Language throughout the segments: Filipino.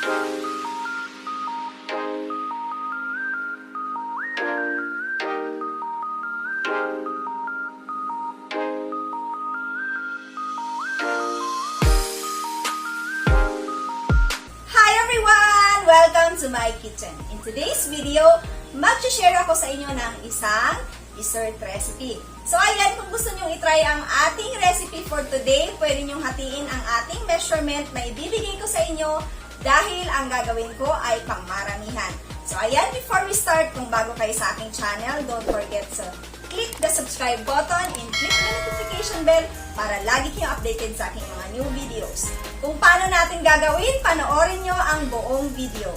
Welcome to my kitchen. In today's video, mag-share ako sa inyo ng isang dessert recipe. So ayan, kung gusto nyong itry ang ating recipe for today, pwede nyong hatiin ang ating measurement na ibibigay ko sa inyo dahil ang gagawin ko ay pangmaramihan. So ayan, before we start, kung bago kayo sa aking channel, don't forget to click the subscribe button and click the notification bell para lagi kayong updated sa aking mga new videos. Kung paano natin gagawin, panoorin nyo ang buong video.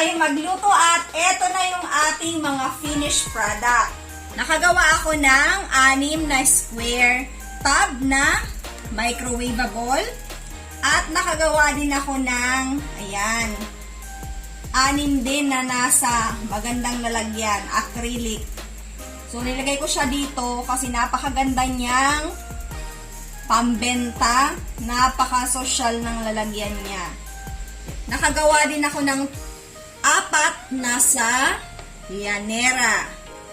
tayo magluto at eto na yung ating mga finished product. Nakagawa ako ng 6 na square tub na microwavable at nakagawa din ako ng, ayan, 6 din na nasa magandang lalagyan, acrylic. So, nilagay ko siya dito kasi napakaganda niyang pambenta, napaka-social ng lalagyan niya. Nakagawa din ako ng 4 na sa lyanera.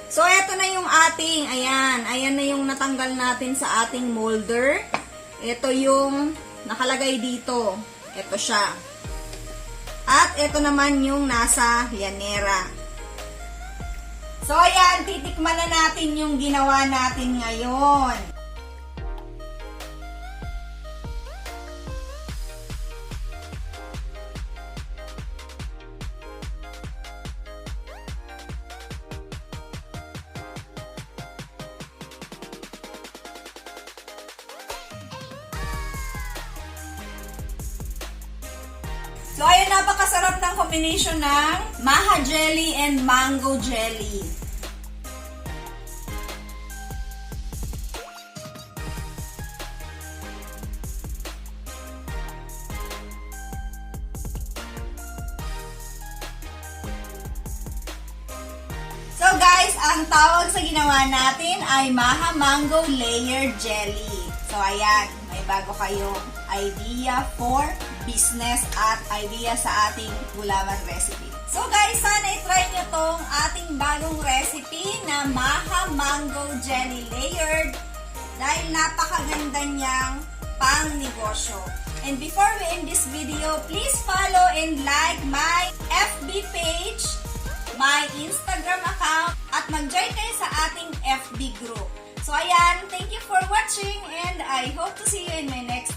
So, eto na yung ating, ayan na yung natanggal natin sa ating molder. Ito yung nakalagay dito. Ito siya. At ito naman yung nasa lyanera. So, ayan, titikman na natin yung ginawa natin ngayon. So, ayan, napakasarap ng combination ng maha jelly and mango jelly. So, guys, ang tawag sa ginawa natin ay maha mango layer jelly. So, ayan, may bago kayong idea for business at idea sa ating gulaman recipe. So guys, sana i-try nyo tong ating bagong recipe na maha mango jelly layered dahil napakaganda niyang pang negosyo. And before we end this video, please follow and like my FB page, my Instagram account, at mag-join kayo sa ating FB group. So ayan, thank you for watching and I hope to see you in my next